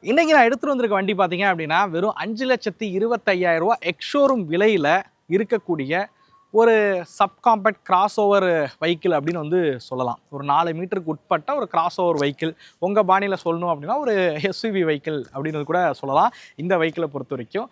இன்னைக்கு நான் எடுத்துட்டு வந்திருக்க வண்டி பார்த்தீங்க அப்படின்னா வெறும் 5,25,000 ரூபா எக்ஸ்ஷோரூம் விலையில் இருக்கக்கூடிய ஒரு சப்காம்பேக்ட் கிராஸ் ஓவர் வெஹிக்கிள் அப்படின்னு வந்து சொல்லலாம். ஒரு 4 மீட்டருக்கு உட்பட்ட ஒரு கிராஸ் ஓவர் வெஹிக்கிள். உங்கள் பாணியில் சொல்லணும் அப்படின்னா ஒரு எஸ்யூவி வெஹிக்கிள் அப்படின்றது கூட சொல்லலாம் இந்த வெஹிக்கிளை பொறுத்த வரைக்கும்.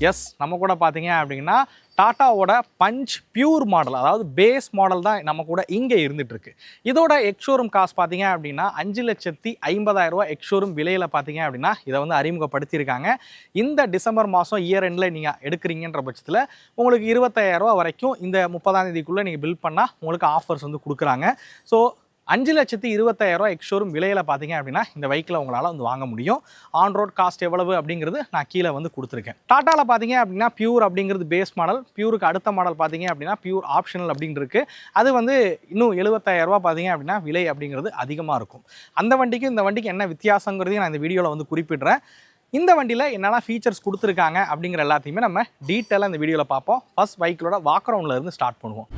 எஸ், நம்ம கூட பார்த்தீங்க அப்படின்னா டாட்டாவோட பஞ்ச் பியூர் மாடல், அதாவது பேஸ் மாடல் தான் நம்ம கூட இங்கே இருந்துகிட்ருக்கு. இதோட எக்ஸ்ஷோரூம் காஸ்ட் பார்த்தீங்க அப்படின்னா 5,50,000 ரூபா எக்ஸ்ஷோரூம் விலையில் பார்த்தீங்க அப்படின்னா இதை வந்து அறிமுகப்படுத்தியிருக்காங்க. இந்த டிசம்பர் மாதம் இயர் எண்டில் நீங்கள் எடுக்கிறீங்கன்ற பட்சத்தில் உங்களுக்கு 25,000 ரூபா வரைக்கும் இந்த 30ஆம் தேதிக்குள்ளே நீங்கள் பில் பண்ணால் உங்களுக்கு ஆஃபர்ஸ் வந்து கொடுக்குறாங்க. ஸோ 5,25,000 ரூபா எக்ஸ்ஷோரூம் விலையில் பார்த்தீங்க அப்படின்னா இந்த வெஹிக்கிளை உங்களால் வந்து வாங்க முடியும். ஆன் ரோட் காஸ்ட் எவ்வளவு அப்படிங்கிறது நான் கீழே வந்து கொடுத்துருக்கேன். டாட்டாவில் பார்த்தீங்க அப்படின்னா பியூர் அப்படிங்கிறது பேஸ் மாடல், பியூருக்கு அடுத்த மாடல் பார்த்தீங்க அப்படின்னா பியூர் ஆப்ஷனல் அப்படின்னு இருக்குது. அது வந்து இன்னும் 75,000 ரூபா பார்த்தீங்க அப்படின்னா விலை அப்படிங்கிறது அதிகமாக இருக்கும். அந்த வண்டிக்கு இந்த வண்டிக்கு என்ன வித்தியாசங்கிறதையும் நான் இந்த வீடியோவில் வந்து குறிப்பிடுறேன். இந்த வண்டியில் என்னென்ன ஃபீச்சர்ஸ் கொடுத்துருக்காங்க அப்படிங்கிற எல்லாத்தையுமே நம்ம டீட்டெயிலாக இந்த வீடியோவில் பார்ப்போம். ஃபர்ஸ்ட் வெஹிக்கிளோட வாக்கரவுண்டில் இருந்து ஸ்டார்ட் பண்ணுவோம்.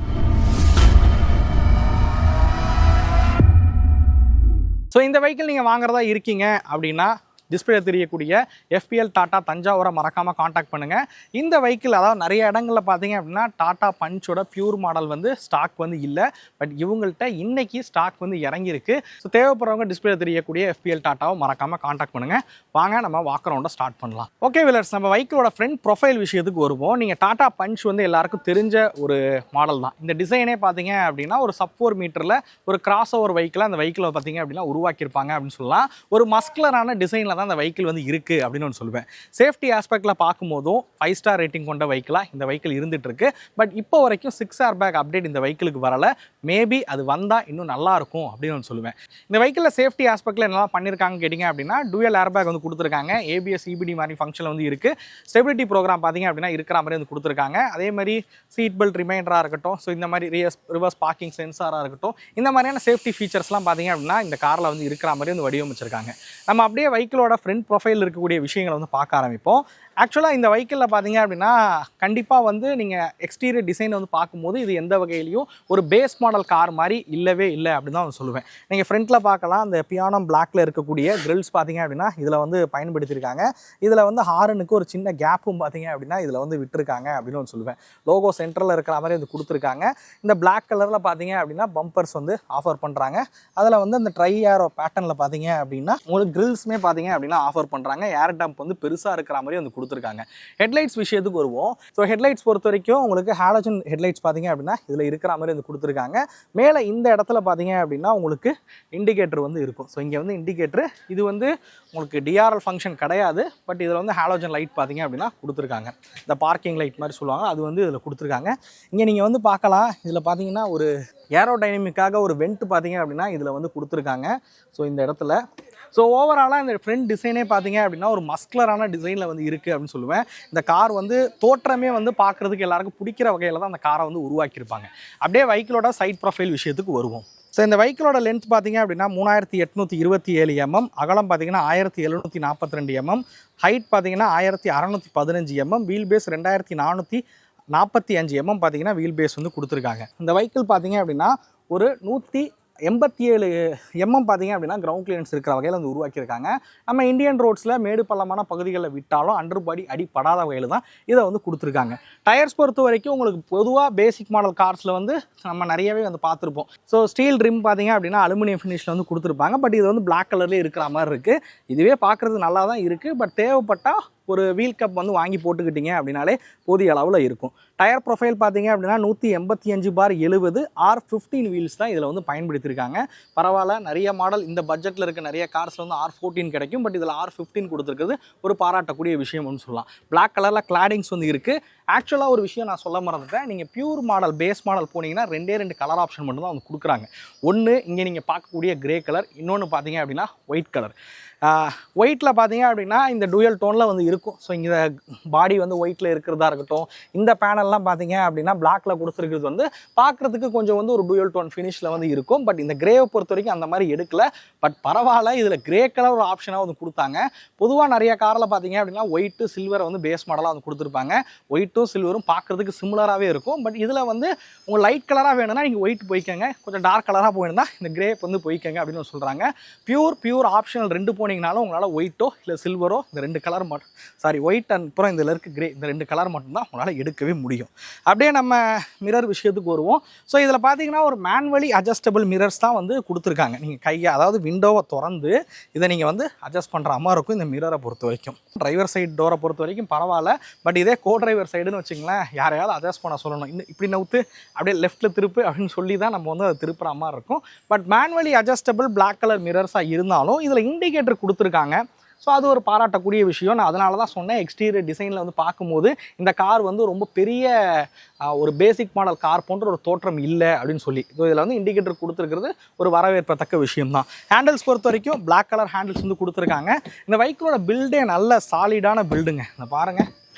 ஸோ இந்த வெஹிக்கிள் நீங்கள் வாங்குறதா இருக்கீங்க அப்படின்னா டிஸ்பிளே தெரியக்கூடிய FPL டாட்டா தஞ்சாவூரை மறக்காமல் காண்டாக்ட் பண்ணுங்கள். இந்த வெஹிக்கிள் அதாவது நிறைய இடங்களில் பார்த்தீங்க அப்படின்னா டாட்டா பஞ்சோட பியூர் மாடல் வந்து ஸ்டாக் வந்து இல்லை. பட் இவங்கள்ட்ட இன்னைக்கு ஸ்டாக் வந்து இறங்கியிருக்கு. ஸோ தேவைப்படுறவங்க டிஸ்பிளே தெரியக்கூடிய FPL டாட்டாவை மறக்காமல் காண்டாக்ட் பண்ணுங்கள். வாங்க நம்ம வாக் அரவுண்டை ஸ்டார்ட் பண்ணலாம். ஓகே விலர்ஸ், நம்ம வெஹிக்கிளோட ஃப்ரண்ட் ப்ரொஃபைல் விஷயத்துக்கு வருவோம். நீங்கள் டாட்டா பஞ்ச் வந்து எல்லாருக்கும் தெரிஞ்ச ஒரு மாடல் தான். இந்த டிசைனே பார்த்தீங்க அப்படின்னா ஒரு sub 4 மீட்டரில் ஒரு கிராஸ் ஓவர் வெஹிக்கிளை அந்த வெஹிக்கிளை பார்த்தீங்க அப்படின்னா உருவாக்கியிருப்பாங்க அப்படின்னு சொல்லலாம். ஒரு மஸ்குலரான டிசைனில் தான் அந்த வெஹிக்கிள் வந்து இருக்குது அப்படின்னு ஒன்று சொல்லுவேன். சேஃப்டி ஆஸ்பெக்டில் பார்க்கும்போதும் 5 ஸ்டார் ரேட்டிங் கொண்ட வெஹிக்கிளாக இந்த வெஹிக்கிள் இருந்துட்டு இருக்கு. பட் இப்போ வரைக்கும் 6 ஏர்பேக் அப்டேட் இந்த வெஹிக்கிளுக்கு வரலை. மேபி அது வந்தால் இன்னும் நல்லா இருக்கும் அப்படின்னு ஒன்று சொல்லுவேன். இந்த வெஹிக்கிளில் சேஃப்டி ஆஸ்பெக்டில் என்னெல்லாம் பண்ணியிருக்காங்க கேட்டிங்க அப்படின்னா டூயல் ஏர்பேக் வந்து கொடுத்துருக்காங்க. ABS EBD மாதிரி ஃபங்க்ஷன் வந்து இருக்குது. ஸ்டெபிலிட்டி ப்ரோக்ராம் பார்த்தீங்க அப்படின்னா இருக்கிற மாதிரி வந்து கொடுத்துருக்காங்க. அதே மாதிரி சீட் பெல்ட் ரிமைண்டராக இருக்கட்டும், ஸோ இந்த மாதிரி ரிவர்ஸ் பார்க்கிங் சென்சாராக இருக்கட்டும், இந்த மாதிரியான சேஃப்டி ஃபீச்சர்ஸ்லாம் பார்த்தீங்க அப்படின்னா இந்த காரில் வந்து இருக்கிற மாதிரி வந்து வடிவமைச்சிருக்காங்க. நம்ம அப்படியே வெஹிக்கிளோட ஃப்ரண்ட் ப்ரொஃபைல் இருக்கக்கூடிய விஷயங்களை வந்து பார்க்க ஆரம்பிப்போம். ஆக்சுவலாக இந்த வெஹிக்கிளில் பார்த்தீங்க அப்படின்னா கண்டிப்பாக வந்து நீங்கள் எக்ஸ்டீரியர் டிசைனை வந்து பார்க்கும்போது இது எந்த வகையிலையும் ஒரு பேஸ் மாடல் கார் மாதிரி இல்லவே இல்லை அப்படின்னு தான் சொல்லுவேன். நீங்கள் ஃப்ரண்ட்டில் பார்க்கலாம், அந்த பியானோ பிளாக்ல இருக்கக்கூடிய கிரில்ஸ் பார்த்தீங்க அப்படின்னா இதில் வந்து பயன்படுத்தியிருக்காங்க. இதில் வந்து ஹாரனுக்கு ஒரு சின்ன கேப்பும் பார்த்தீங்க அப்படின்னா இதில் வந்து விட்டுருக்காங்க அப்படின்னு சொல்லுவேன். லோகோ சென்டரில் இருக்கிற மாதிரி வந்து கொடுத்துருக்காங்க. இந்த பிளாக் கலரில் பார்த்தீங்க அப்படின்னா பம்பர்ஸ் வந்து ஆஃபர் பண்ணுறாங்க. அதில் வந்து அந்த ட்ரை ஏரோ பேட்டர்னில் பார்த்தீங்க அப்படின்னா உங்களுக்கு கிரில்ஸுமே பார்த்தீங்க அப்படின்னா ஆஃபர் பண்ணுறாங்க. ஏர் டம்ப் வந்து பெருசாக இருக்கிற மாதிரி வந்து கொடுத்துருக்காங்க. ஹெட்லைட்ஸ் விஷயத்துக்கு வருவோம். ஸோ ஹெட்லைட்ஸ் பொறுத்த வரைக்கும் உங்களுக்கு ஹாலஜன் ஹெட்லைட்ஸ் பார்த்தீங்க அப்படின்னா இதில் இருக்கிற மாதிரி வந்து கொடுத்துருக்காங்க. மேலே இந்த இடத்துல பார்த்தீங்க அப்படின்னா உங்களுக்கு இண்டிகேட்டர் வந்து இருக்கும். ஸோ இங்கே வந்து இண்டிகேட்டர் இது வந்து உங்களுக்கு DRL ஃபங்க்ஷன் கிடையாது. பட் இதில் வந்து ஹாலோஜன் லைட் பார்த்தீங்க அப்படின்னா கொடுத்துருக்காங்க. இந்த பார்க்கிங் லைட் மாதிரி சொல்லுவாங்க, அது வந்து இதில் கொடுத்துருக்காங்க. இங்கே நீங்கள் வந்து பார்க்கலாம், இதில் பார்த்தீங்கன்னா ஒரு ஏரோடைனமிக்காக ஒரு வெண்ட் பார்த்தீங்க அப்படின்னா இதில் வந்து கொடுத்துருக்காங்க. ஸோ இந்த இடத்துல ஸோ ஓவராலாக இந்த ஃப்ரண்ட் டிசைனே பார்த்தீங்க அப்படின்னா ஒரு மஸ்குலரான டிசைனில் வந்து இருக்குது அப்படின்னு சொல்லுவேன். இந்த கார் வந்து தோற்றமே வந்து பார்க்குறதுக்கு எல்லாருக்கும் பிடிக்கிற வகையில் தான் அந்த காரை வந்து உருவாக்கியிருப்பாங்க. அப்படியே வெஹிக்கிளோட சைட் ப்ரொஃபைல் விஷயத்துக்கு வருவோம். ஸோ இந்த வெஹிக்கிளோட லென்த் பார்த்தீங்க அப்படின்னா 3,827 mm, அகலம் பார்த்தீங்கன்னா 1,742 mm, ஹைட் பார்த்தீங்கன்னா 1,615 mm, வீல் பேஸ் 2,445 mm பார்த்தீங்கன்னா வீல் பேஸ் வந்து கொடுத்துருக்காங்க. இந்த வெஹிக்கிள் பார்த்தீங்க அப்படின்னா ஒரு 187 mm பார்த்தீங்க அப்படின்னா கிரவுண்ட் கிளியரன்ஸ் இருக்கிற வகையில் வந்து உருவாக்கியிருக்காங்க. நம்ம இந்தியன் ரோட்ஸில் மேடு பள்ளமான பகுதிகளில் விட்டாலும் அண்டர்பாடி அடிப்படாத வகையில் தான் இதை வந்து கொடுத்துருக்காங்க. டயர்ஸ் பொறுத்த வரைக்கும் உங்களுக்கு பொதுவாக பேசிக் மாடல் கார்ஸில் வந்து நம்ம நிறையவே வந்து பார்த்துருப்போம். ஸோ ஸ்டீல் ரிம் பார்த்தீங்க அப்படின்னா அலுமினியம் ஃபினிஷில் வந்து கொடுத்துருப்பாங்க. பட் இது வந்து பிளாக் கலர்லேயே இருக்கிற மாதிரி இருக்குது. இதுவே பார்க்குறது நல்லா தான் இருக்குது. பட் தேவைப்பட்டால் ஒரு வீல் கப் வந்து வாங்கி போட்டுக்கிட்டீங்க அப்படின்னாலே போதிய அளவில் இருக்கும். டயர் ப்ரொஃபைல் பார்த்தீங்க அப்படின்னா 185/70 R15 வீல்ஸ் தான் இதில் வந்து பயன்படுத்தியிருக்காங்க. பரவாயில்ல, நிறைய மாடல் இந்த பட்ஜெட்டில் இருக்க நிறைய கார்ஸில் வந்து R14 கிடைக்கும். பட் இதில் R15 கொடுத்துருக்குது ஒரு பாராட்டக்கூடிய விஷயம்னு சொல்லலாம். பிளாக் கலரில் கிளாடிங்ஸ் வந்து இருக்குது. ஆக்சுவலாக ஒரு விஷயம் நான் சொல்ல மறந்துட்டேன். நீங்கள் பியூர் மாடல் பேஸ் மாடல் போனீங்கன்னா 2 கலர் ஆப்ஷன் மட்டும் தான் வந்து கொடுக்குறாங்க. ஒன்று இங்கே நீங்கள் பார்க்கக்கூடிய கிரே கலர், இன்னொன்று பார்த்தீங்க அப்படின்னா ஒயிட் கலர். ஒயிட்டில் பார்த்தீங்க அப்படின்னா இந்த டூயல் டோனில் வந்து இருக்கும். ஸோ இங்கே பாடி வந்து ஒயிட்டில் இருக்கிறதா இருக்கட்டும், இந்த பேனல்லாம் பார்த்தீங்க அப்படின்னா பிளாக்ல கொடுத்துருக்கிறது வந்து பார்க்குறதுக்கு கொஞ்சம் வந்து ஒரு டூயல் டோன் ஃபினிஷில் வந்து இருக்கும். பட் இந்த கிரேவை பொறுத்த வரைக்கும் அந்த மாதிரி எடுக்கல. பட் பரவாயில்ல, இதில் கிரே கலர் ஒரு ஆப்ஷனாக வந்து கொடுத்தாங்க. பொதுவாக நிறைய காரில் பார்த்தீங்க அப்படின்னா ஒயிட்டு சில்வரை வந்து பேஸ் மாடலாக வந்து கொடுத்துருப்பாங்க. ஒயிட்டும் சில்வரும் பார்க்குறதுக்கு சிமிலராகவே இருக்கும். பட் இதில் வந்து உங்கள் லைட் கலராக வேணும்னா நீங்கள் ஒயிட் போய்க்கங்க, கொஞ்சம் டார்க் கலராக போயிருந்தா இந்த கிரே வந்து போய்க்கங்க அப்படின்னு சொல்கிறாங்க. பியூர் ஆப்ஷனல் 2 போனீங்கனாலும் உங்களால் ஒயிட்டோ இல்லை சில்வரோ இந்த 2 கலர் மட்டும், சாரி ஒயிட் அண்ட் அப்புறம் இதில் இருக்க கிரே, இந்த 2 கலர் மட்டும்தான் உங்களால் எடுக்கவே முடியும். அப்படியே நம்ம மிரர் விஷயத்துக்கு வருவோம். ஸோ இதில் பார்த்தீங்கன்னா ஒரு மேனுவலி அட்ஜஸ்டபிள் மிரர்ஸ் தான் வந்து கொடுத்துருக்காங்க. நீங்கள் கையை, அதாவது விண்டோவை திறந்து இதை நீங்கள் வந்து அட்ஜஸ்ட் பண்ணுற மாதிரி இருக்கும் இந்த மிரரை பொறுத்த வரைக்கும். டிரைவர் சைடு டோரை பொறுத்த வரைக்கும் பரவாயில்ல. பட் இதே கோ டிரைவர் சைடுன்னு வச்சுங்களேன், யாரையாவது அட்ஜஸ்ட் பண்ண சொல்லணும், இன்னும் இப்படி நவுத்து அப்படியே லெஃப்ட்டில் திருப்பு அப்படின்னு சொல்லி தான் நம்ம வந்து அதை திருப்புற மாதிரி இருக்கும். But manually adjustable black colour மிரர்ஸாக இருந்தாலும் இதில் இண்டிகேட்டர் கொடுத்துருக்காங்க. ஸோ அது ஒரு பாராட்டக்கூடிய விஷயம். நான் அதனால தான் சொன்னேன், எக்ஸ்டீரியர் டிசைனில் வந்து பார்க்கும்போது இந்த கார் வந்து ரொம்ப பெரிய ஒரு பேசிக் மாடல் கார் போன்ற ஒரு தோற்றம் இல்லை அப்படின்னு சொல்லி. ஸோ இதில் வந்து இண்டிகேட்டர் கொடுத்துருக்கிறது ஒரு வரவேற்பத்தக்க விஷயம் தான். ஹேண்டில்ஸ் பொறுத்த வரைக்கும் பிளாக் கலர் ஹேண்டில்ஸ் வந்து கொடுத்துருக்காங்க. இந்த வெஹிக்கிளோட பில்டே நல்ல சாலிடான பில்டுங்க. இந்த பாருங்கள்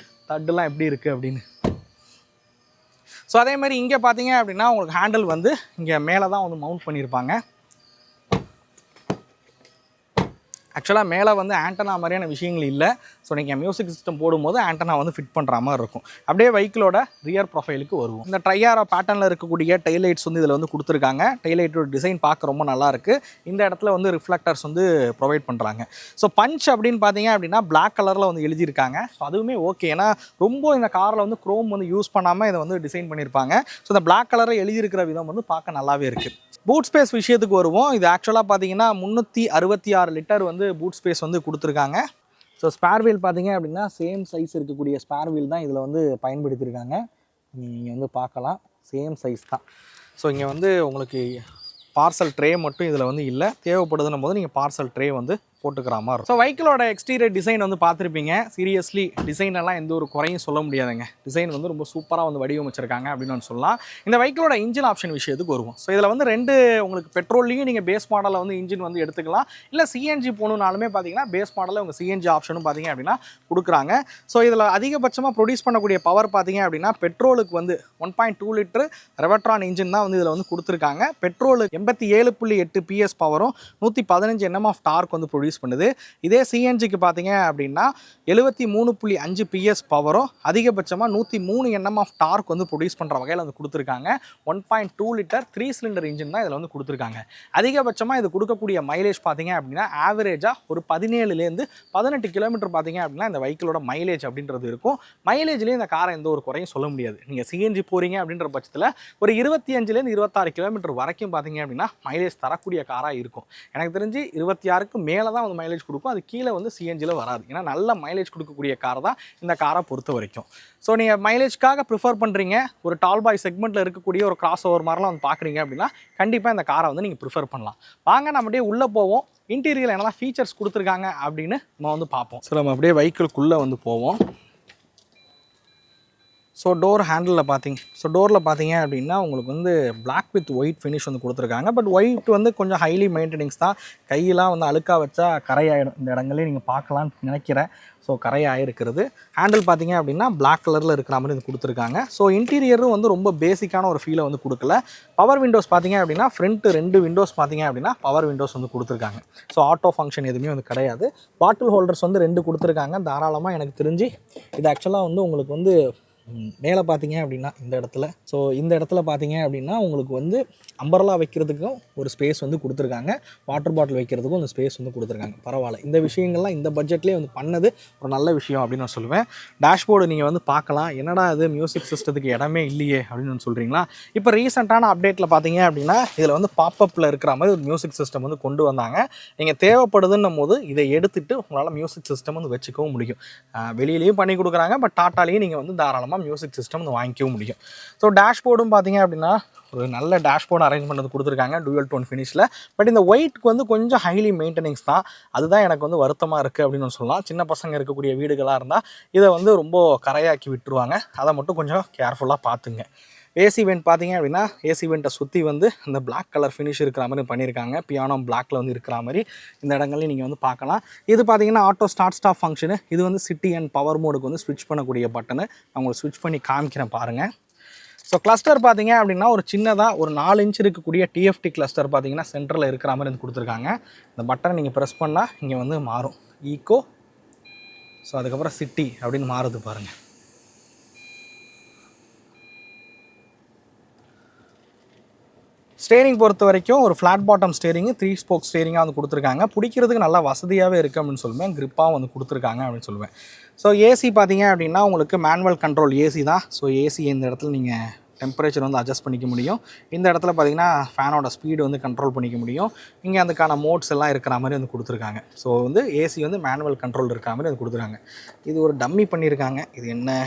தட்டுலாம் எப்படி இருக்குது அப்படின்னு. ஸோ அதே மாதிரி இங்கே பார்த்தீங்க அப்படின்னா உங்களுக்கு ஹேண்டில் வந்து இங்கே மேலே தான் வந்து மவுண்ட் பண்ணியிருப்பாங்க. ஆக்சுவலாக மேலே வந்து ஆண்டனா மாதிரியான விஷயங்கள் இல்லை. ஸோ நீங்கள் மியூசிக் சிஸ்டம் போடும்போது ஆண்டனா வந்து ஃபிட் பண்ணுற மாதிரி இருக்கும். அப்படியே வெஹிக்கிளோட ரியர் ப்ரொஃபைலுக்கு வருவோம். இந்த ட்ரையாரோ பேட்டர்னில் இருக்கக்கூடிய டெய்லைட்ஸ் வந்து இதில் வந்து கொடுத்துருக்காங்க. டெய்லைட்டோட டிசைன் பார்க்க ரொம்ப நல்லாயிருக்கு. இந்த இடத்துல வந்து ரிஃப்ளெக்டர்ஸ் வந்து ப்ரொவைட் பண்ணுறாங்க. ஸோ பஞ்ச் அப்படின்னு பார்த்தீங்க அப்படின்னா பிளாக் கலரில் வந்து எழுதியிருக்காங்க. ஸோ அதுவுமே ஓகே, ஏன்னா ரொம்ப இந்த காரில் வந்து குரோம் வந்து யூஸ் பண்ணாமல் இதை வந்து டிசைன் பண்ணியிருப்பாங்க. ஸோ இந்த பிளாக் கலரில் எழுதியிருக்கிற விதம் வந்து பார்க்க நல்லாவே இருக்குது. பூட் ஸ்பேஸ் விஷயத்துக்கு வருவோம். இது ஆக்சுவலாக பார்த்தீங்கன்னா 366 லிட்டர் வந்து பூட் ஸ்பேஸ் வந்து கொடுத்துருக்காங்க. ஸோ ஸ்பேர் வீல் பார்த்தீங்க அப்படின்னா சேம் சைஸ் இருக்கக்கூடிய ஸ்பேர் வீல் தான் இதில் வந்து பயன்படுத்தியிருக்காங்க. நீங்கள் வந்து பார்க்கலாம், சேம் சைஸ் தான். ஸோ இங்கே வந்து உங்களுக்கு பார்சல் ட்ரே மட்டும் இதில் வந்து இல்லை. தேவைப்படுதுன்னும் போது நீங்கள் பார்சல் ட்ரே வந்து போட்டுக்கிற மாதிரி இருக்கும். ஸோ வெஹிக்கிளோட எக்ஸ்டீரியர் டிசைன் வந்து பார்த்துருப்பீங்க. சீரியஸ்லி டிசைன் எல்லாம் எந்த ஒரு குறையும் சொல்ல முடியாதுங்க. டிசைன் வந்து ரொம்ப சூப்பராக வந்து வடிவமைச்சிருக்காங்க அப்படின்னு சொல்லலாம். இந்த வெஹிக்கிளோட இன்ஜின் ஆப்ஷன் விஷயத்துக்கு வருவோம். ஸோ இதில் வந்து 2 உங்களுக்கு பெட்ரோல்லையும் நீங்கள் பேஸ் மாடலில் வந்து இன்ஜின் வந்து எடுத்துக்கலாம். இல்லை சிஎன்ஜி போகணுன்னாலுமே பார்த்தீங்கன்னா பேஸ் மாடலில் உங்கள் சிஎன்ஜி ஆப்ஷனும் பார்த்தீங்க அப்படின்னா கொடுக்குறாங்க. ஸோ இதில் அதிகபட்சமாக ப்ரொடியூஸ் பண்ணக்கூடிய பவர் பார்த்தீங்க அப்படின்னா பெட்ரோலுக்கு வந்து 1.2 லிட்டர் ரெவட்ரான் இன்ஜின் தான் வந்து இதில் வந்து கொடுத்துருக்காங்க. பெட்ரோலுக்கு 87.8 PS பவரும் 115 Nm ஆஃப் டார்க் வந்து ப்ரொடியூஸ் பண்ணுது. இதே சிஎன்ஜிக்கு பார்த்தீங்க அப்படின்னா 73.5 PS பவரும் அதிகபட்சமாக 103 Nm ஆஃப் டார்க் வந்து ப்ரொடியூஸ் பண்ணுற வகையில் வந்து கொடுத்துருக்காங்க. 1.2 லிட்டர் 3 சிலிண்டர் இன்ஜின் தான் இதில் வந்து கொடுத்துருக்காங்க. அதிகபட்சமாக இது கொடுக்கக்கூடிய மைலேஜ் பார்த்தீங்க அப்படின்னா ஆவரேஜாக ஒரு 17லேருந்து 18 கிலோமீட்டர் பார்த்தீங்க அப்படின்னா இந்த வெஹிக்கிளோட மைலேஜ் அப்படின்றது இருக்கும். மைலேஜ்லேயே இந்த காரை எந்த ஒரு குறையும் சொல்ல முடியாது. நீங்கள் சிஎன்ஜி போகிறீங்க அப்படின்ற பட்சத்தில் ஒரு 25லேருந்து 26 கிலோமீட்டர் வரைக்கும் பார்த்தீங்க அப்படின்னா மைலேஜ் தரக்கூடிய காராக இருக்கும். எனக்கு தெரிஞ்சு 26க்கு மேலே தான் வந்து மைலேஜ் கொடுக்கும். அது கீழே வந்து சிஎன்ஜியில் வராது. ஏன்னா நல்ல மைலேஜ் கொடுக்கக்கூடிய கார் தான் இந்த காரை பொறுத்த வரைக்கும். ஸோ நீங்கள் மைலேஜ்க்காக ப்ரிஃபர் பண்ணுறீங்க, ஒரு டால் பாய் செக்மெண்ட்டில் இருக்கக்கூடிய ஒரு கிராஸ் ஓவர் மாதிரிலாம் வந்து பார்க்குறீங்க அப்படின்னா கண்டிப்பாக இந்த காரை வந்து நீங்கள் ப்ரிஃபர் பண்ணலாம். வாங்க நம்ம அப்படியே உள்ளே போவோம். இன்டீரியரில் என்னெல்லாம் ஃபீச்சர்ஸ் கொடுத்துருக்காங்க அப்படின்னு நம்ம வந்து பார்ப்போம். ஸோ நம்ம அப்படியே வெஹிக்கிள்குள்ளே வந்து போவோம். ஸோ டோர் ஹேண்டிலில் டோரில் பார்த்தீங்க அப்படின்னா உங்களுக்கு வந்து பிளாக் வித் ஒயிட் ஃபினிஷ் வந்து கொடுத்துருக்காங்க. பட் ஒயிட் வந்து கொஞ்சம் ஹைலி மெயின்டெனன்ஸ் தான். கையெல்லாம் வந்து அழுக்காக வச்சா கரையாயிடும். இந்த இடங்களே நீங்கள் பார்க்கலான்னு நினைக்கிறேன். ஸோ கரையாயிருக்கிறது. ஹேண்டில் பார்த்தீங்க அப்படின்னா பிளாக் கலரில் இருக்கிற மாதிரி இது கொடுத்துருக்காங்க. ஸோ இன்டீரியரும் வந்து ரொம்ப பேசிக்கான ஒரு ஃபீலை வந்து கொடுக்கல. பவர் விண்டோஸ் பார்த்தீங்க அப்படின்னா ஃப்ரண்ட்டு 2 விண்டோஸ் பார்த்தீங்க அப்படின்னா பவர் விண்டோஸ் வந்து கொடுத்துருக்காங்க. ஸோ ஆட்டோ ஃபங்க்ஷன் எதுவுமே வந்து கிடையாது. பாட்டில் ஹோல்டர்ஸ் வந்து 2 கொடுத்துருக்காங்க தாராளமாக. எனக்கு தெரிஞ்சு இது ஆக்சுவலாக வந்து உங்களுக்கு வந்து மேலே பார்த்தீங்க அப்படின்னா இந்த இடத்துல பார்த்தீங்க அப்படின்னா உங்களுக்கு வந்து அம்பர்லா வைக்கிறதுக்கும் ஒரு ஸ்பேஸ் வந்து கொடுத்துருக்காங்க. வாட்டர் பாட்டில் வைக்கிறதுக்கும் அந்த ஸ்பேஸ் வந்து கொடுத்துருக்காங்க. பரவாயில்ல, இந்த விஷயங்கள்லாம் இந்த பட்ஜெட்லேயே வந்து பண்ணது ஒரு நல்ல விஷயம் அப்படின்னு நான் சொல்லுவேன். டேஷ்போர்டு நீங்கள் வந்து பார்க்கலாம். என்னடா அது மியூசிக் சிஸ்டத்துக்கு இடமே இல்லையே அப்படின்னு சொல்கிறீங்களா? இப்போ ரீசெண்டான அப்டேட்டில் பார்த்தீங்க அப்படின்னா இதில் வந்து பாப்பப்பில் இருக்கிற மாதிரி ஒரு மியூசிக் சிஸ்டம் வந்து கொண்டு வந்தாங்க. நீங்கள் தேவைப்படுதுன்னும் போது இதை எடுத்துகிட்டு உங்களால் மியூசிக் சிஸ்டம் வந்து வச்சுக்கவும் முடியும். வெளியிலையும் பண்ணி கொடுக்குறாங்க. பட் டாட்டாலையும் நீங்கள் வந்து தாராளமாக மியூசிக் சிஸ்டம் வந்து வாங்கிக்கவும் முடியும். ஸோ டேஷ்போர்டும் பார்த்தீங்க அப்படின்னா ஒரு நல்ல டேஷ்போர்டு அரேஞ்ச்மெண்ட் வந்து கொடுத்துருக்காங்க டூயல் டோன் ஃபினிஷில். பட் இந்த ஒயிட்க்கு வந்து கொஞ்சம் ஹைலி மெயின்டெனன்ஸ் தான். அதுதான் எனக்கு வந்து வருத்தமாக இருக்குது அப்படின்னு சொல்லலாம். சின்ன பசங்க இருக்கக்கூடிய வீடுகளாக இருந்தால் இதை வந்து ரொம்ப கரையாக்கி விட்டுருவாங்க. அதை மட்டும் கொஞ்சம் கேர்ஃபுல்லாக பார்த்துங்க. ஏசி வெண்ட் பார்த்தீங்க அப்படின்னா ஏசி வெண்ட்டை சுற்றி வந்து அந்த பிளாக் கலர் ஃபினிஷ் இருக்கிற மாதிரி பண்ணியிருக்காங்க. பியானோ பிளாக்ல வந்து இருக்கிற மாதிரி இந்த இடங்கள்லையும் நீங்கள் வந்து பார்க்கலாம். இது பார்த்தீங்கன்னா ஆட்டோ ஸ்டார்ட் ஸ்டாப் ஃபங்க்ஷனு. இது வந்து சிட்டி அண்ட் பவர் மோடுக்கு வந்து ஸ்விட்ச் பண்ணக்கூடிய பட்டனு. நான் உங்களுக்கு ஸ்விட்ச் பண்ணி காமிக்கிறேன் பாருங்கள். ஸோ கிளஸ்டர் பார்த்தீங்க அப்படின்னா ஒரு சின்னதாக ஒரு 4 இன்ச் இருக்கக்கூடிய டிஎஃப்டி கிளஸ்டர் பார்த்தீங்கன்னா சென்டரில் இருக்கிற மாதிரி வந்து கொடுத்துருக்காங்க. இந்த பட்டனை நீங்கள் ப்ரெஸ் பண்ணால் இங்கே வந்து மாறும் ஈக்கோ, ஸோ அதுக்கப்புறம் சிட்டி அப்படின்னு மாறுது பாருங்கள். ஸ்டேரிங் பொறுத்த வரைக்கும் ஒரு ஃப்ளாட் பாட்டம் ஸ்டேரிங்கு 3 ஸ்போக் ஸ்டேரிங்காக வந்து கொடுத்துருக்காங்க. பிடிக்கிறதுக்கு நல்லா வசதியாகவே இருக்குது அப்படின்னு சொல்லுவேன். கிரிப்பாகவும் வந்து கொடுத்துருக்காங்க அப்படின்னு சொல்லுவேன். ஸோ ஏசி பார்த்தீங்க அப்படின்னா உங்களுக்கு மேனுவல் கண்ட்ரோல் ஏசி தான். ஸோ ஏசி இந்த இடத்துல நீங்கள் டெம்பரேச்சர் வந்து அட்ஜஸ்ட் பண்ணிக்க முடியும். இந்த இடத்துல பார்த்தீங்கன்னா ஃபேனோட ஸ்பீடு வந்து கண்ட்ரோல் பண்ணிக்க முடியும். இங்கே அதுக்கான மோட்ஸ் எல்லாம் இருக்கிற மாதிரி வந்து கொடுத்துருக்காங்க. ஸோ வந்து ஏசி வந்து மேனுவல் கண்ட்ரோல் இருக்கிற மாதிரி வந்து கொடுத்துருக்காங்க. இது ஒரு டம்மி பண்ணியிருக்காங்க. இது என்ன?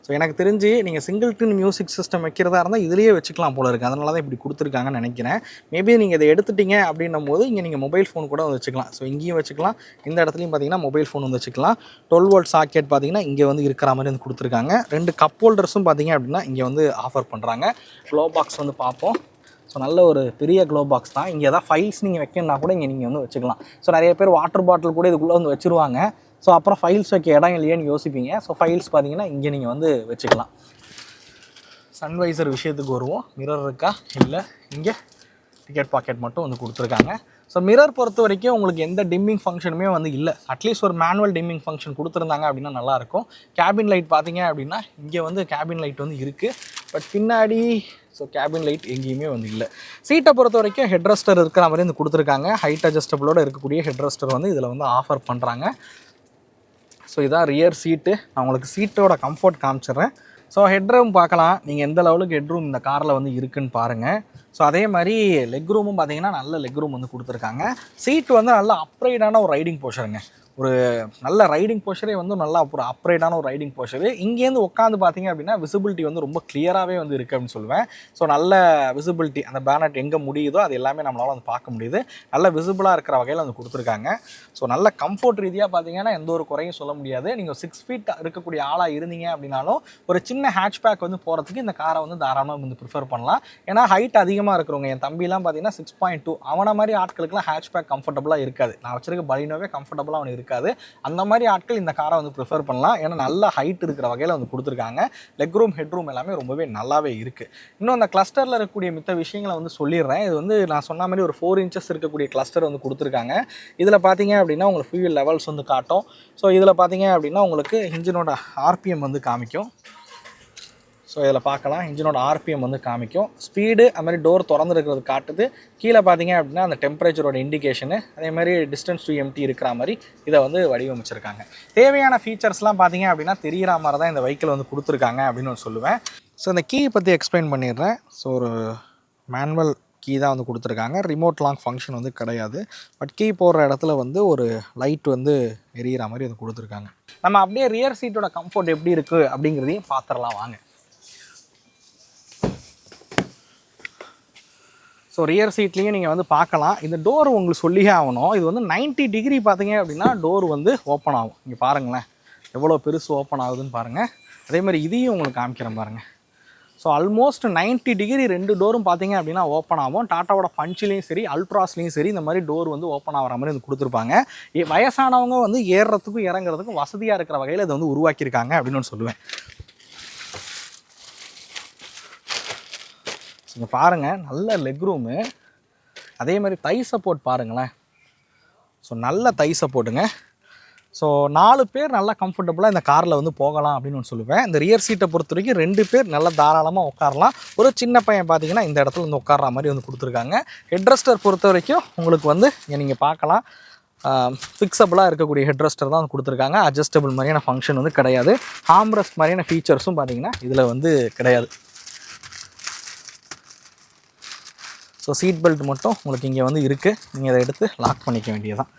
ஸோ எனக்கு தெரிஞ்சு நீங்கள் சிங்கிள் டின் மியூசிக் சிஸ்டம் வைக்கிறதா இருந்தால் இதுலேயே வச்சுக்கலாம் போல இருக்குது. அதனால தான் இப்படி கொடுத்துருக்காங்கன்னு நினைக்கிறேன். மேபி நீங்கள் இதை எடுத்துட்டீங்க அப்படின்னும் போது இங்கே நீங்கள் மொபைல் ஃபோன் கூட வந்து வச்சுக்கலாம். ஸோ இங்கேயும் வச்சுக்கலாம், இந்த இடத்துலையும் பார்த்தீங்கன்னா மொபைல் ஃபோன் வந்து வச்சுக்கலாம். 12 வோல்ட் சாக்கெட் பார்த்தீங்கன்னா இங்கே வந்து இருக்கிற மாதிரி வந்து கொடுத்துருக்காங்க. 2 கப் ஹோல்டர்ஸும் பார்த்தீங்க அப்படின்னா இங்கே வந்து ஆஃபர் பண்ணுறாங்க. க்ளோ பாக்ஸ் வந்து பார்ப்போம். ஸோ நல்ல ஒரு பெரிய க்ளோ பாக்ஸ் தான். இங்கே எதாவது ஃபைல்ஸ் நீங்கள் வைக்கணுன்னா கூட இங்கே நீங்கள் வந்து வச்சுக்கலாம். ஸோ நிறைய பேர் வாட்டர் பாட்டில் கூட இதுக்குள்ளே வந்து வச்சுருவாங்க. ஸோ அப்புறம் ஃபைல்ஸ் வைக்க இடம் இல்லையேன்னு யோசிப்பீங்க. ஸோ ஃபைல்ஸ் பார்த்தீங்கன்னா இங்கே நீங்கள் வந்து வச்சுக்கலாம். சன்வைசர் விஷயத்துக்கு வருவோம். மிரர் இருக்கா? இல்லை. இங்கே டிக்கெட் பாக்கெட் மட்டும் வந்து கொடுத்துருக்காங்க. ஸோ மிரர் பொறுத்த வரைக்கும் உங்களுக்கு எந்த டிம்மிங் ஃபங்க்ஷனுமே வந்து இல்லை. அட்லீஸ்ட் ஒரு மேனுவல் டிம்மிங் ஃபங்க்ஷன் கொடுத்துருந்தாங்க அப்படின்னா நல்லாயிருக்கும். கேபின் லைட் பார்த்தீங்க அப்படின்னா இங்கே வந்து கேபின் லைட் வந்து இருக்குது. பட் பின்னாடி ஸோ கேபின் லைட் எங்கேயுமே வந்து இல்லை. சீட்டை பொறுத்த வரைக்கும் ஹெட்ரெஸ்டர் இருக்கிற மாதிரி வந்து கொடுத்துருக்காங்க. ஹைட் அட்ஜஸ்டபிளோட இருக்கக்கூடிய ஹெட்ரெஸ்டர் வந்து இதில் வந்து ஆஃபர் பண்ணுறாங்க. ஸோ இதான் ரியர் சீட்டு. நான் உங்களுக்கு சீட்டோட கம்ஃபர்ட் காமிச்சிடுறேன். ஸோ ஹெட்ரூம் பார்க்கலாம். நீங்கள் எந்த லெவலுக்கு ஹெட்ரூம் இந்த காரில் வந்து இருக்குதுன்னு பாருங்கள். ஸோ அதே மாதிரி லெக் ரூமும் பார்த்தீங்கன்னா நல்ல லெக் ரூம் வந்து கொடுத்துருக்காங்க. சீட்டு வந்து நல்ல அப்ரைடான ஒரு ரைடிங் போஷருங்க. ஒரு நல்ல ரைடிங் போஷரே வந்து நல்லா ஒரு அப்ரைடான ஒரு ரைடிங் போஷரு. இங்கேருந்து உட்காந்து பார்த்தீங்க அப்படின்னா விசிபிலிட்டி வந்து ரொம்ப கிளியராகவே வந்து இருக்குது அப்படின்னு சொல்லுவேன். ஸோ நல்ல விசிபிலிட்டி, அந்த பேனட் எங்கே முடியுதோ அது எல்லாமே நம்மளால் வந்து பார்க்க முடியுது. நல்ல விசிபிளாக இருக்கிற வகையில் வந்து கொடுத்துருக்காங்க. ஸோ நல்ல கம்ஃபர்ட் ரீதியாக பார்த்தீங்கன்னா எந்த ஒரு குறையும் சொல்ல முடியாது. நீங்கள் 6 ஃபீட் இருக்கக்கூடிய ஆளாக இருந்தீங்க அப்படின்னாலும் ஒரு சின்ன ஹேட்ச்பேக் வந்து போகிறதுக்கு இந்த காரை வந்து தாராளமாக வந்து ப்ரிஃபர் பண்ணலாம். ஏன்னா ஹைட் அதிகமாக இருக்கிறவங்க, என் தம்பிலாம் பார்த்தீங்கன்னா 6.2, அவனை மாதிரி ஆட்களுக்குலாம் ஹேட்ச்பேக் கம்ஃபர்டபுளாக இருக்காது. நான் வச்சிருக்க பலினோவே கம்ஃபர்டபுளாக அவனுக்கு இருக்காது. அந்த மாதிரி ஆட்கள் இந்த காரை வந்து ப்ரிஃபர் பண்ணலாம். ஏன்னா நல்ல ஹைட் இருக்கிற வகையில் வந்து கொடுத்துருக்காங்க. லெக் ரூம், ஹெட் ரூம் எல்லாமே ரொம்பவே நல்லாவே இருக்குது. இன்னும் அந்த கிளஸ்டரில் இருக்கக்கூடிய மித்த விஷயங்களை வந்து சொல்லிடுறேன். இது வந்து நான் சொன்ன மாதிரி ஒரு 4 இன்ச்சஸ் இருக்கக்கூடிய கிளஸ்டர் வந்து கொடுத்துருக்காங்க. இதில் பார்த்தீங்க அப்படின்னா உங்களுக்கு ஃபியூல் லெவல்ஸ் வந்து காட்டும். ஸோ இதில் பார்த்தீங்க அப்படின்னா உங்களுக்கு இன்ஜினோட ஆர்பிஎம் வந்து காமிக்கும். ஸோ இதில் பார்க்கலாம், இன்ஜினோட ஆர்பிஎம் வந்து காமிக்கும். ஸ்பீடு அது மாதிரி டோர் திறந்துருக்கிறது காட்டுது. கீழே பார்த்தீங்க அப்படின்னா அந்த டெம்பரேச்சரோட இண்டிகேஷனு, அதே மாதிரி டிஸ்டன்ஸ் டு எம்டி இருக்கிற மாதிரி இதை வந்து வடிவமைச்சிருக்காங்க. தேவையான ஃபீச்சர்ஸ்லாம் பார்த்தீங்க அப்படின்னா தெரிகிற மாதிரி தான் இந்த வெஹிக்கிள் வந்து கொடுத்துருக்காங்க அப்படின்னு நான் சொல்லுவேன். ஸோ இந்த கீ பற்றி எக்ஸ்பிளைன் பண்ணிடுறேன். ஸோ ஒரு மேனுவல் கீ தான் வந்து கொடுத்துருக்காங்க. ரிமோட் லாக் ஃபங்க்ஷன் வந்து கிடையாது. பட் கீ போடுற இடத்துல வந்து ஒரு லைட் வந்து எரியிற மாதிரி வந்து கொடுத்துருக்காங்க. நம்ம அப்படியே ரியர் சீட்டோட கம்ஃபர்ட் எப்படி இருக்குது அப்படிங்கிறதையும் பார்த்துடலாம் வாங்க. ஸோ ரியர் சீட்லேயும் நீங்கள் வந்து பார்க்கலாம். இந்த டோர் உங்களுக்கு சொல்லியே ஆகணும். இது வந்து 90 டிகிரி பார்த்தீங்க அப்படின்னா டோர் வந்து ஓப்பன் ஆகும். இங்கே பாருங்களேன் எவ்வளோ பெருசு ஓப்பன் ஆகுதுன்னு பாருங்கள். அதே மாதிரி இதையும் உங்களுக்கு காமிக்கிறேன் பாருங்கள். ஸோ ஆல்மோஸ்ட் 90 டிகிரி 2 டோரும் பார்த்தீங்க அப்படின்னா ஓப்பன் ஆகும். டாட்டாவோட பஞ்சிலையும் சரி அல்ட்ராஸ்லேயும் சரி இந்த மாதிரி டோர் வந்து ஓப்பன் ஆகிற மாதிரி வந்து கொடுத்துருப்பாங்க. வயசானவங்க வந்து ஏறுறதுக்கும் இறங்குறதுக்கும் வசதியாக இருக்கிற வகையில் இதை வந்து உருவாக்கியிருக்காங்க அப்படின்னு சொல்லுவேன். இங்கே பாருங்கள் நல்ல லெக் ரூமு, அதே மாதிரி தை சப்போர்ட் பாருங்களேன். ஸோ நல்ல தை சப்போர்ட்டுங்க. ஸோ 4 பேர் நல்லா கம்ஃபர்டபுளாக இந்த காரில் வந்து போகலாம் அப்படின்னு சொல்லுவேன். இந்த ரியர் சீட்டை பொறுத்த வரைக்கும் 2 பேர் நல்லா தாராளமாக உட்காரலாம். ஒரு சின்ன பையன் பார்த்தீங்கன்னா இந்த இடத்துல வந்து உட்கார்ற மாதிரி வந்து கொடுத்துருக்காங்க. ஹெட்ரெஸ்டர் பொறுத்த வரைக்கும் உங்களுக்கு வந்து இங்கே நீங்கள் பார்க்கலாம் ஃபிக்ஸபிளாக இருக்கக்கூடிய ஹெட்ரெஸ்டர் தான் கொடுத்துருக்காங்க. அட்ஜஸ்டபிள் மாதிரியான ஃபங்க்ஷன் வந்து கிடையாது. ஆம்ரெஸ்ட் மாதிரியான ஃபீச்சர்ஸும் பார்த்தீங்கன்னா இதில் வந்து கிடையாது. ஸோ சீட் பெல்ட் மட்டும் உங்களுக்கு இங்கே வந்து இருக்குது. நீங்கள் அதை எடுத்து லாக் பண்ணிக்க வேண்டியதான்.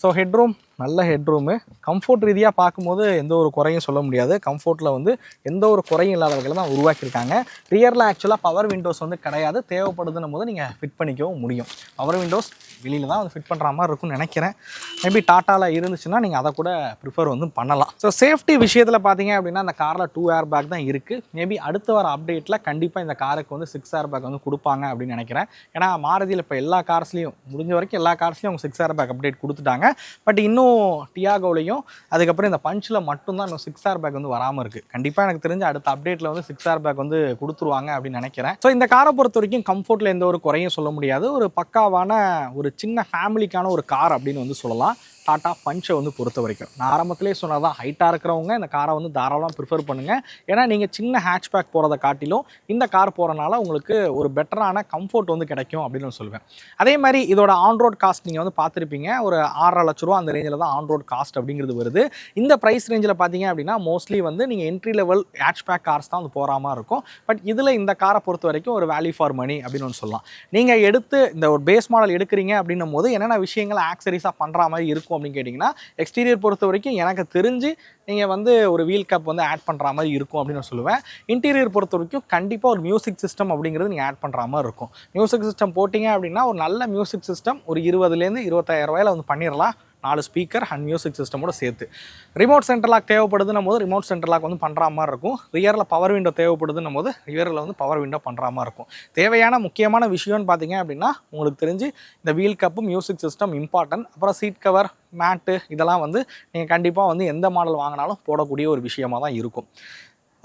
ஸோ ஹெட்ரூம் நல்ல ஹெட்ரூமு. கம்ஃபோர்ட் ரீதியாக பார்க்கும்போது எந்த ஒரு குறையும் சொல்ல முடியாது. கம்ஃபோர்ட்டில் வந்து எந்த ஒரு குறையும் இல்லாத வகையில் தான் உருவாக்கியிருக்காங்க. ரியரில் ஆக்சுவலாக பவர் விண்டோஸ் வந்து கிடையாது. தேவைப்படுதுன்னும் போது நீங்கள் ஃபிட் பண்ணிக்கவும் முடியும். பவர் விண்டோஸ் வெளியில் தான் வந்து ஃபிட் பண்ணுற மாதிரி இருக்கும்னு நினைக்கிறேன். மேபி டாட்டாவில் இருந்துச்சுன்னா நீங்கள் அதை கூட ப்ரிஃபர் வந்து பண்ணலாம். ஸோ சேஃப்டி விஷயத்தில் பார்த்தீங்க அப்படின்னா அந்த காரில் 2 ஏர் பேக் தான் இருக்குது. மேபி அடுத்த வர அப்டேட்டில் கண்டிப்பாக இந்த காருக்கு வந்து 6 ஏர் பேக் வந்து கொடுப்பாங்க அப்படின்னு நினைக்கிறேன். ஏன்னா மாருதியில் இப்போ எல்லா கார்ஸ்லையும் முடிஞ்ச வரைக்கும் எல்லா கார்ஸ்லையும் அவங்க 6 ஏர் பேக் அப்டேட் கொடுத்துட்டாங்க. பட் இன்னும் டியாகோலையும் அதுக்கப்புறம் இந்த பஞ்சில் மட்டும்தான் இன்னும் 6 ஏர் பேக் வந்து வராமல் இருக்குது. கண்டிப்பாக எனக்கு தெரிஞ்ச அடுத்த அப்டேட்டில் வந்து 6 ஏர் பேக் வந்து கொடுத்துருவாங்க அப்படின்னு நினைக்கிறேன். ஸோ இந்த காரை பொறுத்த வரைக்கும் கம்ஃபோர்ட்டில் எந்த ஒரு குறையும் சொல்ல முடியாது. ஒரு பக்காவான ஒரு சின்ன ஃபேமிலிக்கான ஒரு கார் அப்படின்னு வந்து சொல்லலாம். டாட்டா பஞ்சை வந்து பொறுத்த வரைக்கும் நான் ஆரம்பத்திலே சொன்னதான், ஹைட்டாக இருக்கிறவங்க இந்த காரை வந்து தாராளமாக ப்ரிஃபர் பண்ணுங்கள். ஏன்னா நீங்கள் சின்ன ஹேட்ச்பேக் போகிறத காட்டிலும் இந்த கார் போகிறனால உங்களுக்கு ஒரு பெட்டரான கம்ஃபோர்ட் வந்து கிடைக்கும் அப்படின்னு நான் சொல்லுவேன். அதே மாதிரி இதோட ஆன்ரோட் காஸ்ட் நீங்கள் வந்து பார்த்துருப்பீங்க. ஒரு 6.5 லட்ச ரூபா அந்த ரேஞ்சில் தான் ஆன்ரோட் காஸ்ட் அப்படிங்கிறது வருது. இந்த ப்ரைஸ் ரேஞ்சில் பார்த்தீங்க அப்படின்னா மோஸ்ட்லி வந்து நீங்கள் என்ட்ரி லெவல் ஹேட்ச்பேக் கார்ஸ் தான் வந்து போகிற மாதிரி இருக்கும். பட் இதில் இந்த காரை பொறுத்த வரைக்கும் ஒரு வேல்யூ ஃபார் மணி அப்படின்னு ஒன்று சொல்லலாம். நீங்கள் எடுத்து இந்த ஒரு பேஸ் மாடல் எடுக்கிறீங்க அப்படின்னும் போது என்னென்ன விஷயங்கள் ஆக்சரிஸாக பண்ணுற மாதிரி இருக்கும் அப்படின்னு கேட்டிங்கன்னா, எக்ஸ்டீரியர் பொறுத்த வரைக்கும் எனக்கு தெரிஞ்சு நீங்கள் வந்து ஒரு வீல் கேப் வந்து ஆட் பண்ணுற மாதிரி இருக்கும் அப்படின்னு நான் சொல்லுவேன். இன்டீரியர் பொறுத்த வரைக்கும் கண்டிப்பாக ஒரு மியூசிக் சிஸ்டம் அப்படிங்கிறது நீங்கள் ஆட் பண்ணுற மாதிரி இருக்கும். மியூசிக் சிஸ்டம் போட்டிங்க அப்படின்னா ஒரு நல்ல மியூசிக் சிஸ்டம் ஒரு 20,000 25,000 ரூபாயில் வந்து பண்ணிடலாம். 4 ஸ்பீக்கர் அண்ட் மியூசிக் சிஸ்டமோட சேர்த்து. ரிமோட் சென்டர் லாக் தேவைப்படுதுன்னும் போது ரிமோட் சென்டர் லாக் வந்து பண்ணுற மாதிரி இருக்கும். ரியரில் பவர் விண்டோ தேவைப்படுதுன்னும் போது ரியரில் வந்து பவர் விண்டோ பண்ணுற மாதிரி இருக்கும். தேவையான முக்கியமான விஷயம்னு பார்த்தீங்க அப்படின்னா உங்களுக்கு தெரிஞ்சு இந்த wheel cup, music system important. அப்புறம் சீட் கவர், மேட்டு இதெல்லாம் வந்து நீங்கள் கண்டிப்பாக வந்து எந்த மாடல் வாங்கினாலும் போடக்கூடிய ஒரு விஷயமாக தான் இருக்கும்.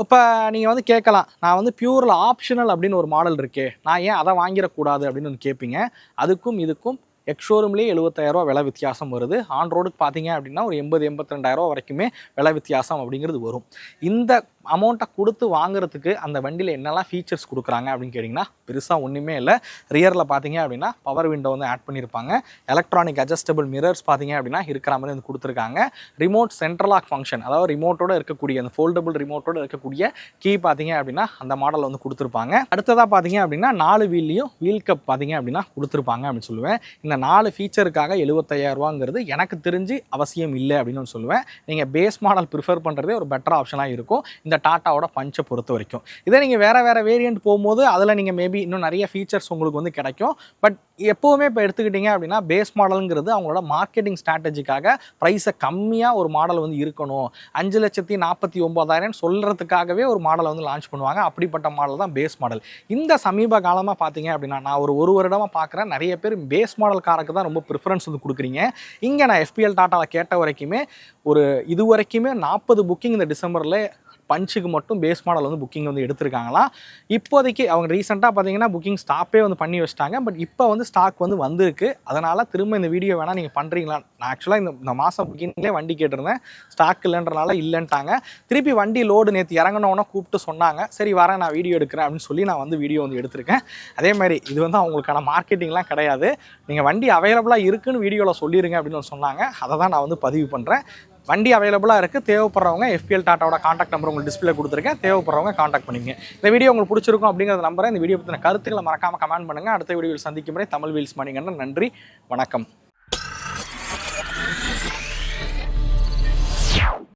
இப்போ நீங்கள் வந்து கேட்கலாம், நான் வந்து பியூரில் ஆப்ஷனல் அப்படின்னு ஒரு மாடல் இருக்கே, நான் ஏன் அதை வாங்கிடக்கூடாது அப்படின்னு வந்து கேட்பீங்க. அதுக்கும் இதுக்கும் எக்ஷோரூம்லேயே 70,000 ரூபா விலை வித்தியாசம் வருது. ஆன் ரோடுக்கு பார்த்தீங்க அப்படின்னா ஒரு 80-82,000 ரூபா வரைக்குமே விலை வித்தியாசம் அப்படிங்கிறது வரும். இந்த அமௌண்ட்டை கொடுத்து வாங்குறதுக்கு அந்த வண்டியில் என்னெல்லாம் ஃபீச்சர்ஸ் கொடுக்குறாங்க அப்படின்னு கேட்டிங்கன்னா பெருசாக ஒன்றுமே இல்லை. ரியரில் பார்த்தீங்க அப்படின்னா பவர் விண்டோ வந்து ஆட் பண்ணியிருப்பாங்க. எலக்ட்ரானிக் அட்ஜஸ்டபிள் மிரர்ஸ் பார்த்தீங்க அப்படின்னா இருக்கிற மாதிரி வந்து கொடுத்துருக்காங்க. ரிமோட் சென்ட்ரல் லாக் ஃபங்க்ஷன், அதாவது ரிமோட்டோடு இருக்கக்கூடிய அந்த ஃபோல்டபுள் ரிமோட்டோடு இருக்கக்கூடிய கீ பார்த்தீங்க அப்படின்னா அந்த மாடல் வந்து கொடுத்துருப்பாங்க. அடுத்ததாக பார்த்தீங்க அப்படின்னா 4 வீல்லையும் வீல் கப் பார்த்தீங்க அப்படின்னா கொடுத்துருப்பாங்க அப்படின்னு சொல்லுவேன். இந்த 4 ஃபீச்சருக்காக 75,000 ரூபாங்கிறது எனக்கு தெரிஞ்சு அவசியம் இல்லை அப்படின்னு சொல்லுவேன். நீங்கள் பேஸ் மாடல் ப்ரிஃபர் பண்ணுறதே ஒரு பெட்டர் ஆப்ஷனாக இருக்கும் இந்த டாட்டாவோட பஞ்சை பொறுத்த வரைக்கும். இதே நீங்கள் வேறு வேரியண்ட் போகும்போது அதில் நீங்கள் மேபி இன்னும் நிறைய ஃபீச்சர்ஸ் உங்களுக்கு வந்து கிடைக்கும். பட் எப்போவுமே இப்போ எடுத்துக்கிட்டிங்க அப்படின்னா பேஸ் மாடலுங்கிறது அவங்களோட மார்க்கெட்டிங் ஸ்ட்ராட்டஜிக்காக ப்ரைஸை கம்மியாக ஒரு மாடல் வந்து இருக்கணும், 5,49,000 சொல்கிறதுக்காகவே ஒரு மாடலை வந்து லான்ச் பண்ணுவாங்க. அப்படிப்பட்ட மாடல் தான் பேஸ் மாடல். இந்த சமீப காலமாக பார்த்தீங்க அப்படின்னா நான் ஒரு வருடமாக பார்க்குறேன், நிறைய பேர் பேஸ் மாடல் காருக்கு தான் ரொம்ப ப்ரிஃபரன்ஸ் வந்து கொடுக்குறீங்க. இங்கே நான் FPL டாட்டாவில் கேட்ட வரைக்குமே இது வரைக்குமே 40 புக்கிங் இந்த டிசம்பரில் பஞ்சுக்கு மட்டும் பேஸ் மாடல் வந்து புக்கிங் வந்து எடுத்திருக்காங்களாம். இப்போதைக்கு அவங்க ரீசெண்டாக பார்த்தீங்கன்னா புக்கிங் ஸ்டாப்பே வந்து பண்ணி வச்சிட்டாங்க. பட் இப்போ வந்து ஸ்டாக் வந்து வந்திருக்கு. அதனால் திரும்ப இந்த வீடியோ வேணால் நீங்கள் பண்ணுறீங்களா, நான் ஆக்சுவலாக இந்த மாதம் புக்கிங்லேயே வண்டி கேட்டிருந்தேன், ஸ்டாக் இல்லைன்றனால இல்லைன்ட்டாங்க. திருப்பி வண்டி லோடு நேற்று இறங்கினோன்னா கூப்பிட்டு சொன்னாங்க, சரி வரேன் நான் வீடியோ எடுக்கிறேன் அப்படின்னு சொல்லி நான் வந்து வீடியோ வந்து எடுத்திருக்கேன். அதே மாதிரி இது வந்து அவங்களுக்கான மார்க்கெட்டிங்லாம் கிடையாது. நீங்கள் வண்டி அவைலபிளாக இருக்குன்னு வீடியோவில் சொல்லிடுங்க அப்படின்னு சொன்னாங்க. அதை தான் நான் வந்து பதிவு பண்ணுறேன். வண்டி அவைலபிளாக இருக்குது. தேவைப்படுறவங்க FPL டாட்டாவோட காண்டாக்ட் நம்பர் உங்களுக்கு டிஸ்பிளே கொடுத்துருக்கேன். தேவைப்படுறவங்க காண்டாக்ட் பண்ணிங்க. இந்த வீடியோ உங்களுக்கு பிடிச்சிருக்கும் அப்படிங்கிறத நம்புறேன். இந்த வீடியோ பற்றின கருத்துக்களை மறக்காமல் கமெண்ட் பண்ணுங்கள். அடுத்த வீடியோவில் சந்திக்கும் வரை தமிழ் வீல்ஸ் மணிகண்டன். நன்றி, வணக்கம்.